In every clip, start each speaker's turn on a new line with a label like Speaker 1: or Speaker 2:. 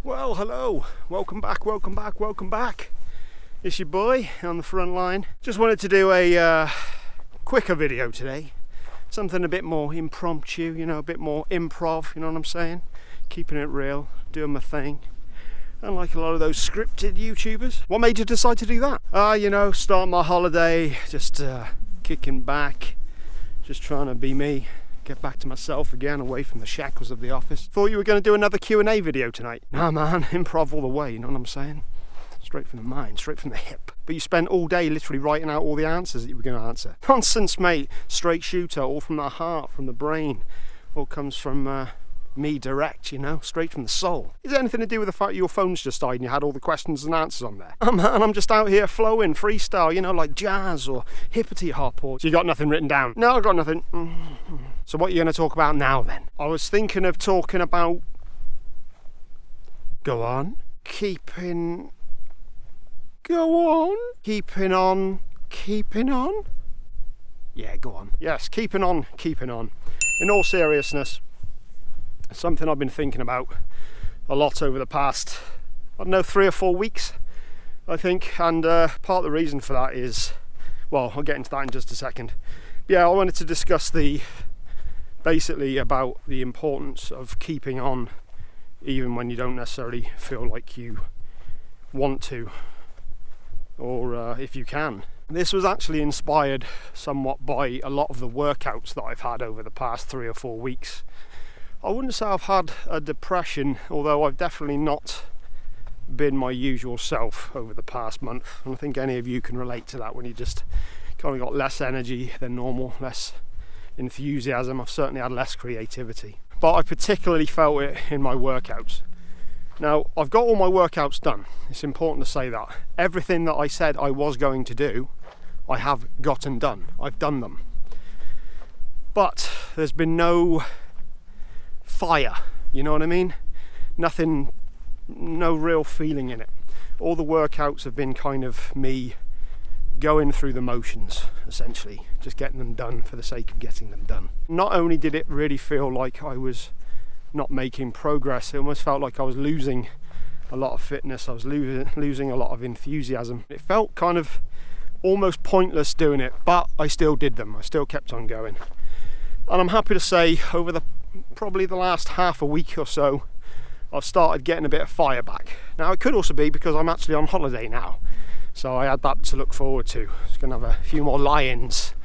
Speaker 1: Well, hello, welcome back. It's your boy on the front line. Just wanted to do a quicker video today. Something a bit more impromptu, a bit more improv, you know what I'm saying? Keeping it real, doing my thing. Unlike a lot of those scripted YouTubers. What made you decide to do that? Start my holiday, just kicking back, just trying to be me. Get back to myself again, away from the shackles of the office. Thought you were going to do another Q&A video tonight. Nah man, improv all the way, you know what I'm saying? Straight from the mind, straight from the hip. But you spent all day literally writing out all the answers that you were going to answer. Nonsense mate, straight shooter, all from the heart, from the brain. All comes from me direct, straight from the soul. Is it anything to do with the fact your phone's just died and you had all the questions and answers on there? Oh man, I'm just out here flowing, freestyle, like jazz or hippity hop. Or... So you got nothing written down? No, I got nothing. So what are you going to talk about now then? I was thinking of talking about... Go on. Keeping on. Yeah, go on. Yes, keeping on. In all seriousness, something I've been thinking about a lot over the past, 3 or 4 weeks, I think. And part of the reason for that is, well, I'll get into that in just a second. Yeah, I wanted to discuss basically about the importance of keeping on even when you don't necessarily feel like you want to, or if you can. This was actually inspired somewhat by a lot of the workouts that I've had over the past 3 or 4 weeks. I wouldn't say I've had a depression, although I've definitely not been my usual self over the past month. And I think any of you can relate to that when you just kind of got less energy than normal, less enthusiasm. I've certainly had less creativity. But I particularly felt it in my workouts. Now, I've got all my workouts done. It's important to say that. Everything that I said I was going to do, I have gotten done. I've done them. But there's been no fire, you know what I mean? Nothing, no real feeling in it. All the workouts have been kind of me going through the motions, essentially, just getting them done for the sake of getting them done. Not only did it really feel like I was not making progress, it almost felt like I was losing a lot of fitness, I was losing a lot of enthusiasm. It felt kind of almost pointless doing it, but I still did them, I still kept on going. And I'm happy to say over probably the last half a week or so, I've started getting a bit of fire back. Now it could also be because I'm actually on holiday now, so I had that to look forward to. Just gonna have a few more lie-ins,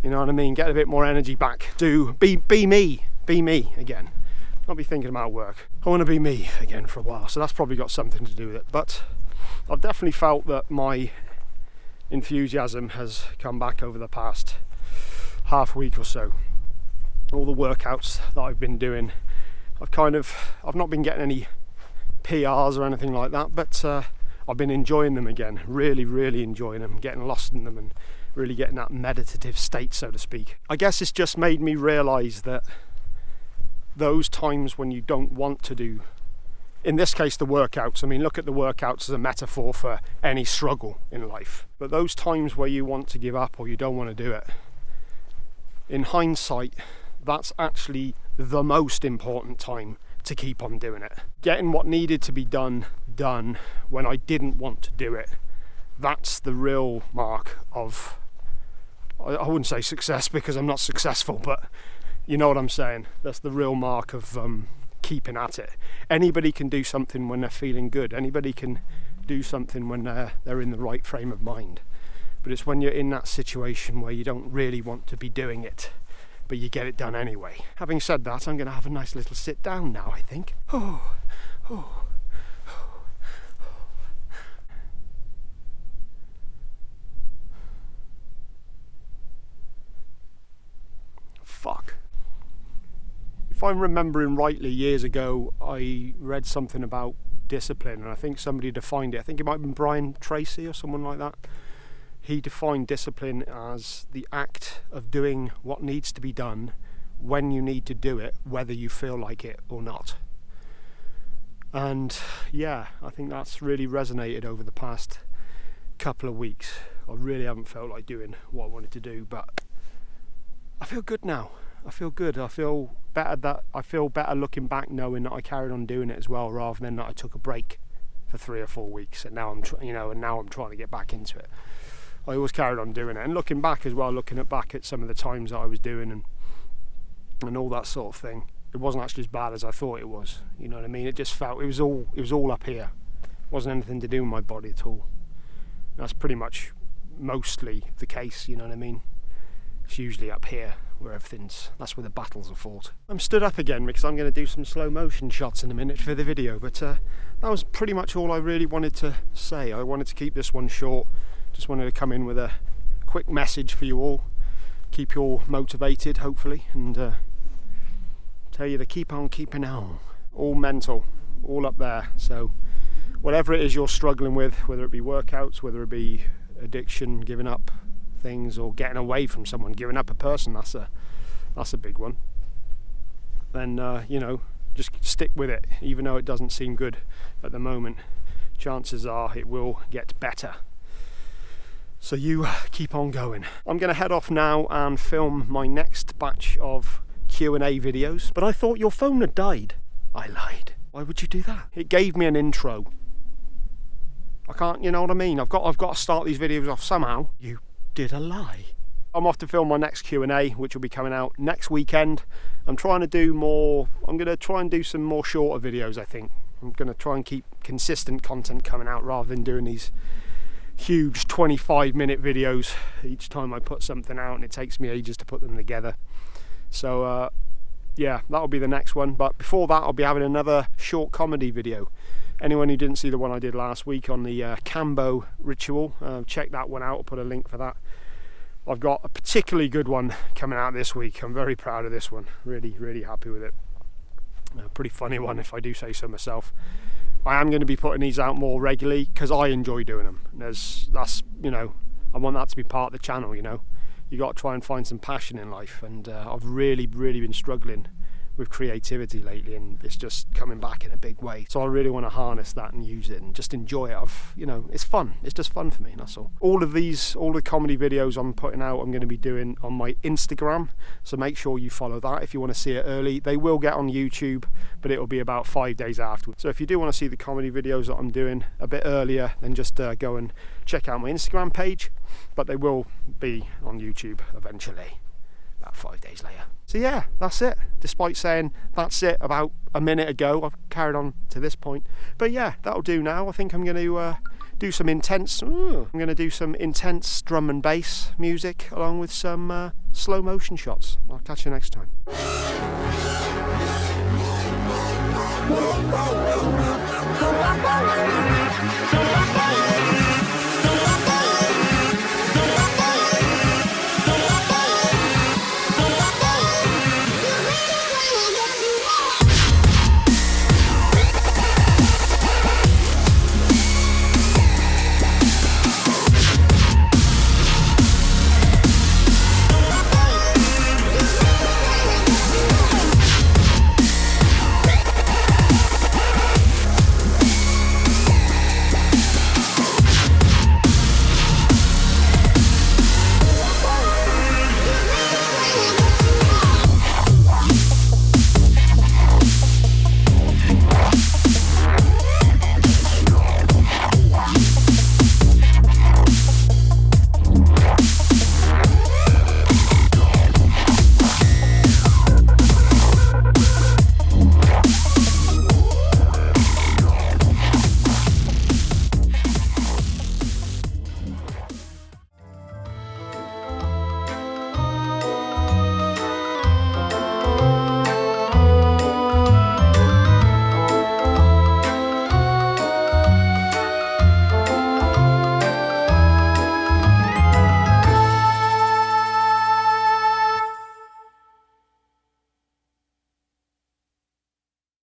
Speaker 1: you know what I mean, get a bit more energy back, be me again, not be thinking about work. I want to be me again for a while, so that's probably got something to do with it. But I've definitely felt that my enthusiasm has come back over the past half week or so. All the workouts that I've been doing, I've not been getting any PRs or anything like that, but I've been enjoying them again, really enjoying them, getting lost in them and really getting that meditative state, so to speak. I guess it's just made me realise that those times when you don't want to do, in this case the workouts, I mean look at the workouts as a metaphor for any struggle in life, but those times where you want to give up or you don't want to do it, in hindsight, that's actually the most important time to keep on doing it. Getting what needed to be done when I didn't want to do it, that's the real mark of, I wouldn't say success because I'm not successful, but you know what I'm saying. That's the real mark of keeping at it. Anybody can do something when they're feeling good. Anybody can do something when they're in the right frame of mind. But it's when you're in that situation where you don't really want to be doing it, but you get it done anyway. Having said that, I'm going to have a nice little sit down now, I think. Fuck. If I'm remembering rightly, years ago I read something about discipline, and I think somebody defined it. I think it might have been Brian Tracy or someone like that. He defined discipline as the act of doing what needs to be done when you need to do it, whether you feel like it or not. And yeah, I think that's really resonated over the past couple of weeks. I really haven't felt like doing what I wanted to do, but I feel good now. I feel good. I feel better looking back, knowing that I carried on doing it as well, rather than that I took a break for 3 or 4 weeks and now I'm trying to get back into it. I always carried on doing it, and looking back as well, back at some of the times that I was doing and all that sort of thing, it wasn't actually as bad as I thought it was. You know what I mean? It just felt it was all up here. It wasn't anything to do with my body at all. That's pretty much mostly the case. You know what I mean? It's usually up here where that's where the battles are fought. I'm stood up again because I'm going to do some slow motion shots in a minute for the video, but that was pretty much all I really wanted to say. I wanted to keep this one short. Just wanted to come in with a quick message for you all, keep you all motivated hopefully, and tell you to keep on keeping on. All mental, all up there. So whatever it is you're struggling with, whether it be workouts, whether it be addiction, giving up things, or getting away from someone, giving up a person, that's a big one, then just stick with it. Even though it doesn't seem good at the moment, chances are it will get better. So you keep on going. I'm going to head off now and film my next batch of Q&A videos. But I thought your phone had died. I lied. Why would you do that? It gave me an intro. I can't, you know what I mean? I've got to start these videos off somehow. You did a lie. I'm off to film my next Q&A, which will be coming out next weekend. I'm going to try and do some more shorter videos, I think. I'm going to try and keep consistent content coming out rather than doing these huge 25-minute videos each time I put something out, and it takes me ages to put them together. So yeah, that'll be the next one. But before that, I'll be having another short comedy video. Anyone who didn't see the one I did last week on the Cambo ritual, check that one out. I'll put a link for that. I've got a particularly good one coming out this week. I'm very proud of this one. Really happy with it. A pretty funny one, if I do say so myself. I am going to be putting these out more regularly because I enjoy doing them. I want that to be part of the channel. You got to try and find some passion in life, and I've really been struggling with creativity lately, and it's just coming back in a big way. So I really want to harness that and use it and just enjoy it. It's fun. It's just fun for me, and that's all. All the comedy videos I'm putting out, I'm going to be doing on my Instagram. So make sure you follow that if you want to see it early. They will get on YouTube, but it'll be about 5 days afterwards. So if you do want to see the comedy videos that I'm doing a bit earlier, then just go and check out my Instagram page. But they will be on YouTube eventually, about 5 days later. So yeah, that's it. Despite saying that's it about a minute ago, I've carried on to this point. But yeah, that'll do now. I think I'm going to do some intense drum and bass music along with some slow motion shots. I'll catch you next time.